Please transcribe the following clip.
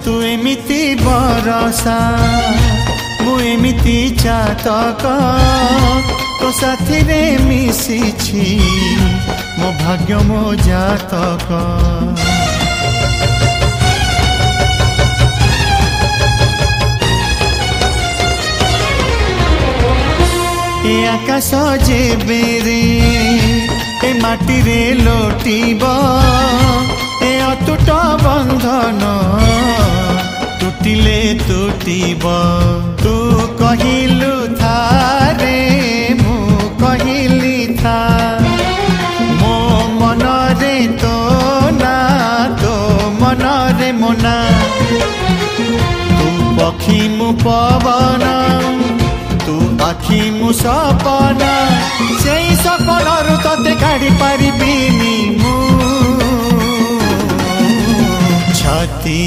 तू एमिति बरसा मु एमिति चातक तो साथी रे मिशिछि मो भाग्य मो जातक। ए आकाश जेबे रे ए माटी रे लोटिब ए अटूट बंधन टूटिले टूटिब। तू कहिलु था रे मु कहिली था मो मन रे तो ना तो मन रे मोना। तू पक्षी मु पवन तू आखि मु सपना से सपन तते काढ़ी पारिबिनी मु छाती।